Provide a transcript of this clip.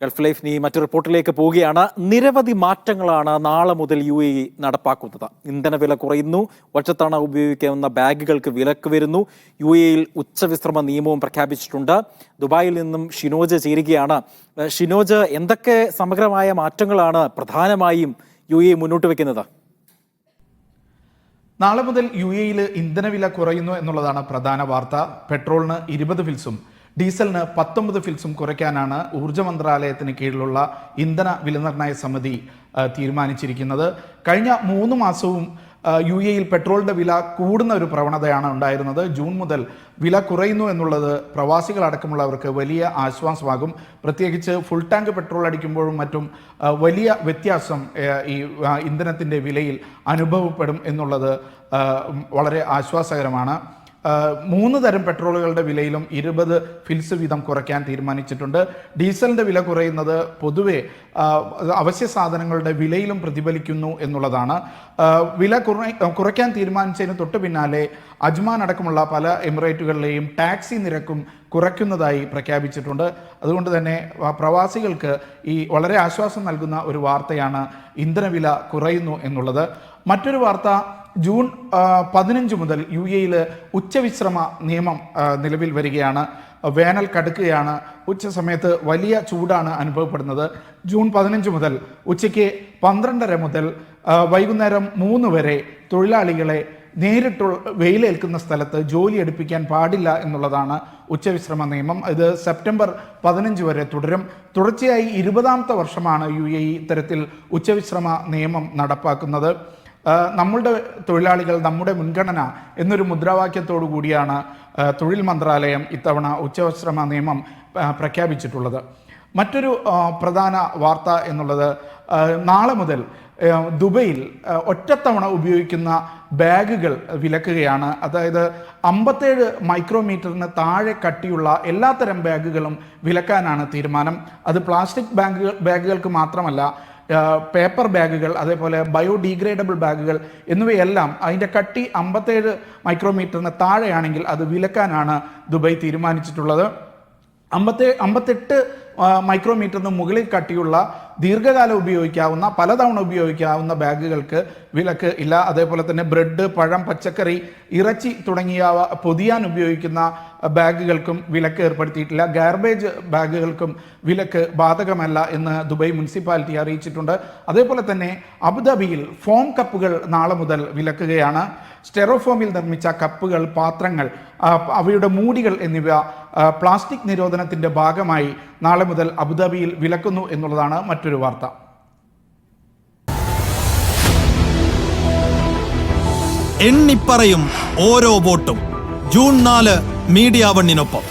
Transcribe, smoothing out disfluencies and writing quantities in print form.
Gulf life നീ മറ്റു റിപ്പോർട്ടിലേക്ക് പോവുകയാണ്. നിരവധി മാറ്റങ്ങളാണ് നാളെ മുതൽ UAE നടപ്പാക്കുന്നത്. ഇന്ധനവില കുറയുന്നു, ഒറ്റത്തവണ ഉപയോഗിക്കാവുന്ന ബാഗുകൾക്ക് വിലക്ക് വരുന്നു, UAEയിൽ ഉച്ചവിശ്രമ നിയമവും പ്രഖ്യാപിച്ചിട്ടുണ്ട്. ദുബായിൽ നിന്നും ഷിനോജ് ചേരുകയാണ്. ഷിനോജ്, എന്തൊക്കെ സമഗ്രമായ മാറ്റങ്ങളാണ് പ്രധാനമായും UAE മുന്നോട്ട് വെക്കുന്നത്? നാളെ മുതൽ UAEയിൽ ഇന്ധനവില കുറയുന്നു എന്നുള്ളതാണ് പ്രധാന വാർത്ത. പെട്രോളിന് 20 ഫിൽസും ഡീസലിന് 19 ഫിൽസും കുറയ്ക്കാനാണ് ഊർജ്ജ മന്ത്രാലയത്തിന് കീഴിലുള്ള ഇന്ധന വിലനിർണ്ണയ സമിതി തീരുമാനിച്ചിരിക്കുന്നത്. കഴിഞ്ഞ 3 മാസവും UAEയിൽ പെട്രോളിന്റെ വില കൂടുന്ന ഒരു പ്രവണതയാണ് ഉണ്ടായിരുന്നത്. ജൂൺ മുതൽ വില കുറയുന്നു എന്നുള്ളത് പ്രവാസികളടക്കമുള്ളവർക്ക് വലിയ ആശ്വാസമാകും. പ്രത്യേകിച്ച് ഫുൾ ടാങ്ക് പെട്രോൾ അടിക്കുമ്പോഴും മറ്റും വലിയ വ്യത്യാസം ഈ ഇന്ധനത്തിൻ്റെ വിലയിൽ അനുഭവപ്പെടും എന്നുള്ളത് വളരെ ആശ്വാസകരമാണ്. 3 തരം പെട്രോളുകളുടെ വിലയിലും 20 ഫിൽസ് വീതം കുറയ്ക്കാൻ തീരുമാനിച്ചിട്ടുണ്ട്. ഡീസലിൻ്റെ വില കുറയുന്നത് പൊതുവെ അവശ്യ സാധനങ്ങളുടെ വിലയിലും പ്രതിഫലിക്കുന്നു എന്നുള്ളതാണ്. വില കുറയ്ക്കാൻ തീരുമാനിച്ചതിന് തൊട്ട് പിന്നാലെ അജ്മാൻ അടക്കമുള്ള പല എമിറേറ്റുകളിലെയും ടാക്സി നിരക്കും കുറയ്ക്കുന്നതായി പ്രഖ്യാപിച്ചിട്ടുണ്ട്. അതുകൊണ്ട് തന്നെ പ്രവാസികൾക്ക് ഈ വളരെ ആശ്വാസം നൽകുന്ന ഒരു വാർത്തയാണ് ഇന്ധനവില കുറയുന്നു എന്നുള്ളത്. മറ്റൊരു വാർത്ത, ജൂൺ 15 മുതൽ UAEയിൽ ഉച്ചവിശ്രമ നിയമം നിലവിൽ വരികയാണ്. വേനൽ കടുക്കുകയാണ്. ഉച്ച സമയത്ത് വലിയ ചൂടാണ് അനുഭവപ്പെടുന്നത്. ജൂൺ 15 മുതൽ ഉച്ചയ്ക്ക് 12:30 മുതൽ വൈകുന്നേരം 3 വരെ തൊഴിലാളികളെ നേരിട്ടുള്ള വെയിലേൽക്കുന്ന സ്ഥലത്ത് ജോലി എടുപ്പിക്കാൻ പാടില്ല എന്നുള്ളതാണ് ഉച്ചവിശ്രമ നിയമം. ഇത് സെപ്റ്റംബർ 15 വരെ തുടരും. തുടർച്ചയായി 20ാമത്തെ വർഷമാണ് UAE ഇത്തരത്തിൽ ഉച്ചവിശ്രമ നിയമം നടപ്പാക്കുന്നത്. നമ്മളുടെ തൊഴിലാളികൾ നമ്മുടെ മുൻഗണന എന്നൊരു മുദ്രാവാക്യത്തോടു കൂടിയാണ് തൊഴിൽ മന്ത്രാലയം ഇത്തവണ ഉച്ചവിശ്രമ നിയമം പ്രഖ്യാപിച്ചിട്ടുള്ളത്. മറ്റൊരു പ്രധാന വാർത്ത എന്നുള്ളത്, നാളെ മുതൽ ദുബൈയിൽ ഒറ്റത്തവണ ഉപയോഗിക്കുന്ന ബാഗുകൾ വിലക്കുകയാണ്. അതായത് 57 മൈക്രോമീറ്ററിന് താഴെ കട്ടിയുള്ള എല്ലാത്തരം ബാഗുകളും വിലക്കാനാണ് തീരുമാനം. അത് പ്ലാസ്റ്റിക് ബാഗുകൾക്ക് മാത്രമല്ല, പേപ്പർ ബാഗുകൾ, അതേപോലെ ബയോഡീഗ്രേഡബിൾ ബാഗുകൾ എന്നിവയെല്ലാം അതിൻ്റെ കട്ടി 57 മൈക്രോമീറ്ററിന് താഴെയാണെങ്കിൽ അത് വിലക്കാനാണ് ദുബായ് തീരുമാനിച്ചിട്ടുള്ളത്. 58 മൈക്രോമീറ്ററിന് മുകളിൽ കട്ടിയുള്ള ദീർഘകാലം ഉപയോഗിക്കാവുന്ന, പലതവണ ഉപയോഗിക്കാവുന്ന ബാഗുകൾക്ക് വിലക്ക് ഇല്ല. അതേപോലെ തന്നെ ബ്രെഡ്, പഴം, പച്ചക്കറി, ഇറച്ചി തുടങ്ങിയവ പൊതിയാൻ ഉപയോഗിക്കുന്ന ബാഗുകൾക്കും വിലക്ക് ഏർപ്പെടുത്തിയിട്ടില്ല. ഗാർബേജ് ബാഗുകൾക്കും വിലക്ക് ബാധകമല്ല എന്ന് ദുബായ് മുനിസിപ്പാലിറ്റി അറിയിച്ചിട്ടുണ്ട്. അതേപോലെ തന്നെ അബുദാബിയിൽ ഫോം കപ്പുകൾ നാളെ മുതൽ വിലക്കുകയാണ്. സ്റ്റെറോഫോമിൽ നിർമ്മിച്ച കപ്പുകൾ, പാത്രങ്ങൾ, അവയുടെ മൂടികൾ എന്നിവ പ്ലാസ്റ്റിക് നിരോധനത്തിൻ്റെ ഭാഗമായി നാളെ മുതൽ അബുദാബിയിൽ വിലക്കുന്നു എന്നുള്ളതാണ് മറ്റൊരു വാർത്ത. എണ്ണിപ്പറയും ഓരോ വോട്ടും. June 4 media 1-നൊപ്പം.